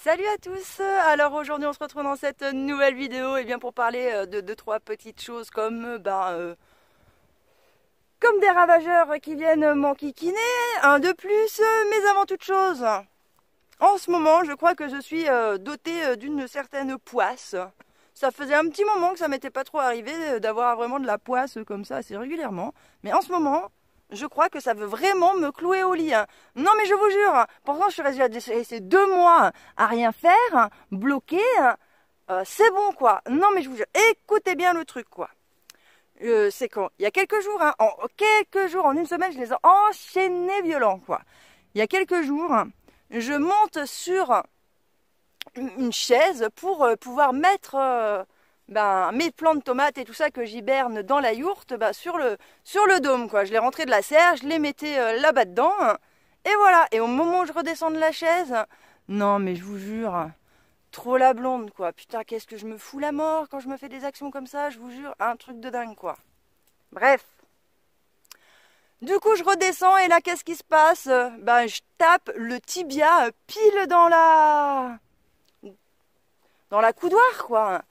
Salut à tous. Alors aujourd'hui on se retrouve dans cette nouvelle vidéo et bien pour parler de deux trois petites choses comme comme des ravageurs qui viennent m'enquiquiner, un de plus, mais avant toute chose, en ce moment je crois que je suis dotée d'une certaine poisse. Ça faisait un petit moment que ça m'était pas trop arrivé d'avoir vraiment de la poisse comme ça assez régulièrement, mais en ce moment je crois que ça veut vraiment me clouer au lit. Non mais je vous jure, pourtant je suis restée 2 mois à rien faire, bloquée. C'est bon quoi. Non mais je vous jure, écoutez bien le truc quoi. C'est quand il y a quelques jours, en une semaine, je les ai enchaînés violents quoi. Il y a quelques jours, je monte sur une chaise pour pouvoir mettre mes plants de tomates et tout ça que j'hiberne dans la yourte sur le dôme quoi. Je les rentrais de la serre, je les mettais là-bas dedans et voilà. Et au moment où je redescends de la chaise, non mais je vous jure, trop la blonde quoi. Putain, qu'est-ce que je me fous la mort quand je me fais des actions comme ça, je vous jure, un truc de dingue quoi. Bref. Du coup, je redescends et là, qu'est-ce qui se passe? Je tape le tibia pile dans la coudoir quoi.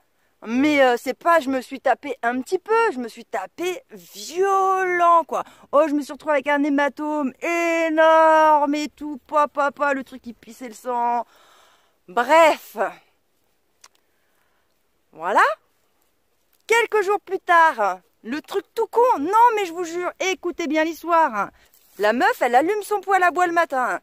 Mais c'est pas, je me suis tapé un petit peu, je me suis tapé violent quoi. Oh, je me suis retrouvée avec un hématome énorme et tout, le truc qui pissait le sang. Bref, voilà. Quelques jours plus tard, le truc tout con, non mais je vous jure, écoutez bien l'histoire. La meuf, elle allume son poêle à bois le matin.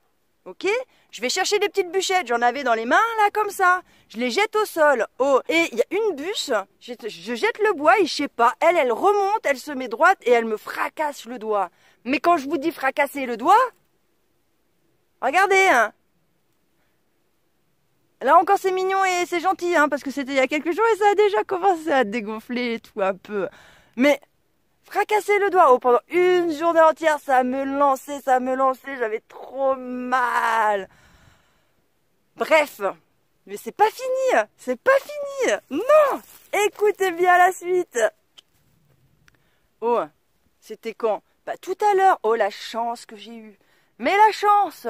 Ok, je vais chercher des petites bûchettes, j'en avais dans les mains là comme ça. Je les jette au sol. Oh, et il y a une bûche, je jette le bois et je sais pas, elle remonte, elle se met droite et elle me fracasse le doigt. Mais quand je vous dis fracasser le doigt, regardez, hein. Là encore c'est mignon et c'est gentil, hein, parce que c'était il y a quelques jours et ça a déjà commencé à dégonfler et tout un peu. Mais fracasser le doigt, oh, pendant une journée entière, ça me lançait, j'avais trop mal. Bref, mais c'est pas fini, non, écoutez bien la suite. Oh, c'était quand? Tout à l'heure, oh la chance que j'ai eue. Mais la chance,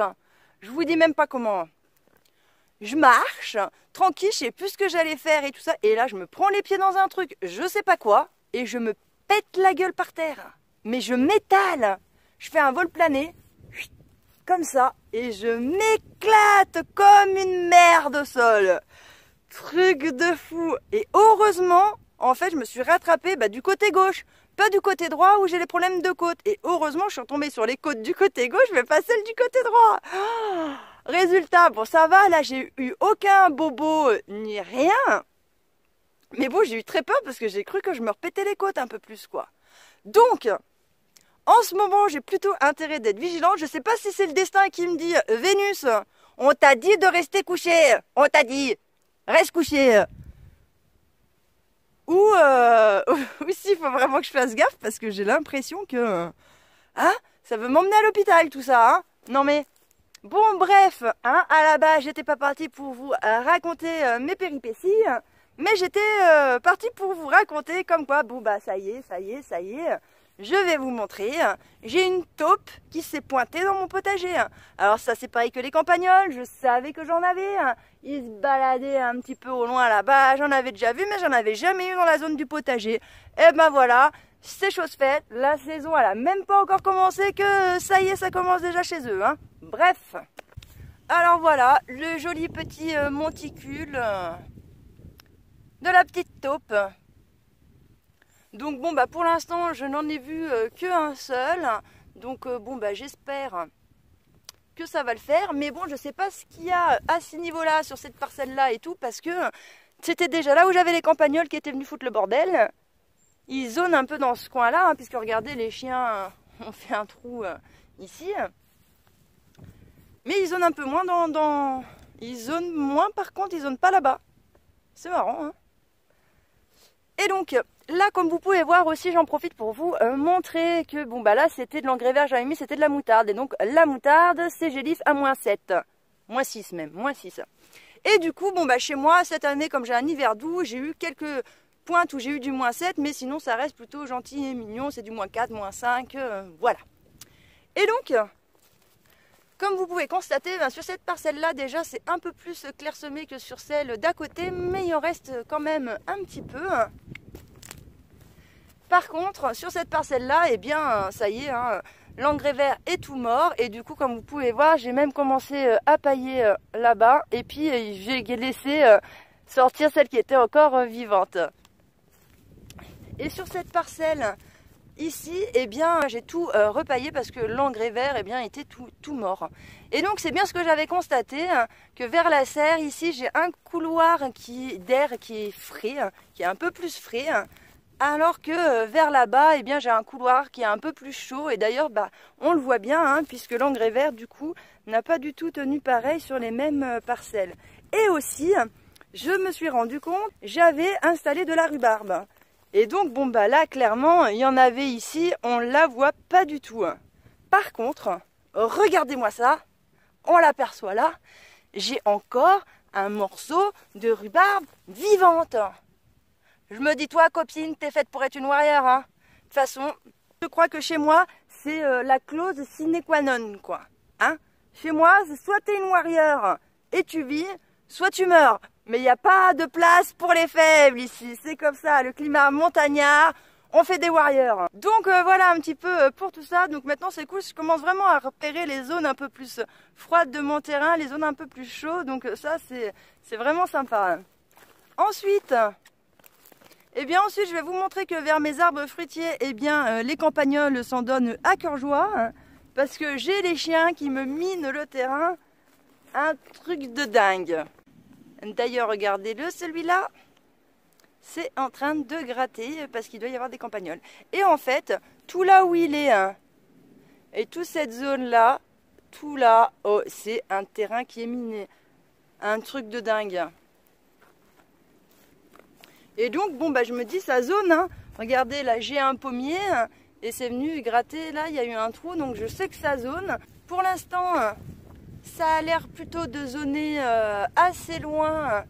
je vous dis même pas comment. Je marche, tranquille, je sais plus ce que j'allais faire et tout ça, et là je me prends les pieds dans un truc, je sais pas quoi, et je me pète la gueule par terre. Mais je m'étale, je fais un vol plané, comme ça, et je m'éclate comme une merde au sol. Truc de fou. Et heureusement, en fait, je me suis rattrapée du côté gauche, pas du côté droit où j'ai les problèmes de côte. Et heureusement, je suis retombée sur les côtes du côté gauche, mais pas celle du côté droit. Résultat, bon ça va, là j'ai eu aucun bobo ni rien. Mais bon, j'ai eu très peur parce que j'ai cru que je me repétais les côtes un peu plus quoi. Donc, en ce moment, j'ai plutôt intérêt d'être vigilante. Je sais pas si c'est le destin qui me dit Vénus, on t'a dit de rester couché. On t'a dit, reste couché. Ou aussi, il faut vraiment que je fasse gaffe parce que j'ai l'impression que ça veut m'emmener à l'hôpital tout ça. Hein. Non mais bon, bref, à la base, j'étais pas partie pour vous raconter mes péripéties, mais j'étais partie pour vous raconter comme quoi, ça y est, je vais vous montrer, j'ai une taupe qui s'est pointée dans mon potager. Alors ça, c'est pareil que les campagnols, je savais que j'en avais, ils se baladaient un petit peu au loin là-bas, j'en avais déjà vu, mais j'en avais jamais eu dans la zone du potager. Et ben voilà, c'est chose faite, la saison elle a même pas encore commencé que ça y est, ça commence déjà chez eux. Hein. Bref, alors voilà, le joli petit monticule de la petite taupe. Donc bon, pour l'instant, je n'en ai vu qu'un seul. Donc j'espère que ça va le faire. Mais bon, je sais pas ce qu'il y a à ce niveau-là, sur cette parcelle-là et tout, parce que c'était déjà là où j'avais les campagnols qui étaient venus foutre le bordel. Ils zonent un peu dans ce coin-là, hein, puisque regardez, les chiens ont fait un trou ici. Mais ils zonent un peu moins Ils zonent moins, par contre, ils zonent pas là-bas. C'est marrant, hein. Et donc, là, comme vous pouvez voir aussi, j'en profite pour vous montrer que, là, c'était de l'engrais vert, j'avais mis, c'était de la moutarde. Et donc, la moutarde, c'est Gélis à -7. -6 même, -6. Et du coup, chez moi, cette année, comme j'ai un hiver doux, j'ai eu quelques pointes où j'ai eu du -7, mais sinon, ça reste plutôt gentil et mignon, c'est du -4, -5, voilà. Et donc, Comme vous pouvez constater, sur cette parcelle-là, déjà, c'est un peu plus clairsemé que sur celle d'à côté, mais il en reste quand même un petit peu. Par contre, sur cette parcelle-là, eh bien, ça y est, l'engrais vert est tout mort. Et du coup, comme vous pouvez voir, j'ai même commencé à pailler là-bas. Et puis, j'ai laissé sortir celle qui était encore vivante. Et sur cette parcelle ici, eh bien, j'ai tout repaillé parce que l'engrais vert, eh bien, était tout mort. Et donc, c'est bien ce que j'avais constaté, que vers la serre, ici, j'ai un couloir d'air qui est frais, qui est un peu plus frais, alors que vers là-bas, eh bien, j'ai un couloir qui est un peu plus chaud. Et d'ailleurs, on le voit bien, puisque l'engrais vert, du coup, n'a pas du tout tenu pareil sur les mêmes parcelles. Et aussi, je me suis rendu compte, j'avais installé de la rhubarbe. Et donc, là, clairement, il y en avait ici, on ne la voit pas du tout. Par contre, regardez-moi ça, on l'aperçoit là, j'ai encore un morceau de rhubarbe vivante. Je me dis, toi, copine, t'es faite pour être une warrior, De toute façon, je crois que chez moi, c'est la clause sine qua non, quoi. Chez moi, c'est soit t'es une warrior et tu vis, soit tu meurs. Mais il n'y a pas de place pour les faibles ici, c'est comme ça, le climat montagnard, on fait des warriors. Donc voilà un petit peu pour tout ça. Donc maintenant c'est cool, je commence vraiment à repérer les zones un peu plus froides de mon terrain, les zones un peu plus chaudes, donc ça c'est vraiment sympa. Ensuite, je vais vous montrer que vers mes arbres fruitiers, les campagnols s'en donnent à cœur joie, parce que j'ai les chiens qui me minent le terrain, un truc de dingue. D'ailleurs, regardez-le, celui-là, c'est en train de gratter parce qu'il doit y avoir des campagnols. Et en fait, tout là où il est, et toute cette zone-là, tout là, c'est un terrain qui est miné. Un truc de dingue. Et donc, je me dis, ça zone, Regardez, là, j'ai un pommier, et c'est venu gratter, là, il y a eu un trou, donc je sais que ça zone. Pour l'instant, ça a l'air plutôt de zoner assez loin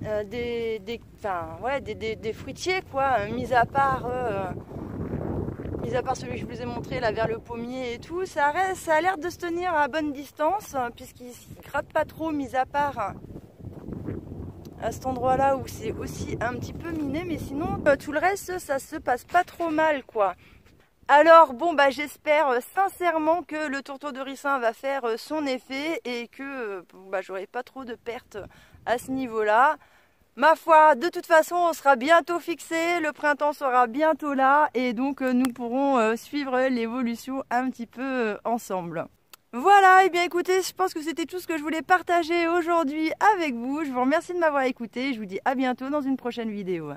des fruitiers, quoi, mis à part celui que je vous ai montré là vers le pommier et tout. Ça a l'air de se tenir à bonne distance, puisqu'il ne gratte pas trop, mis à part à cet endroit là où c'est aussi un petit peu miné, mais sinon tout le reste ça se passe pas trop mal, quoi. Alors j'espère sincèrement que le tourteau de ricin va faire son effet et que j'aurai pas trop de pertes à ce niveau-là. Ma foi, de toute façon, on sera bientôt fixé, le printemps sera bientôt là et donc nous pourrons suivre l'évolution un petit peu ensemble. Voilà, écoutez, je pense que c'était tout ce que je voulais partager aujourd'hui avec vous. Je vous remercie de m'avoir écouté et je vous dis à bientôt dans une prochaine vidéo.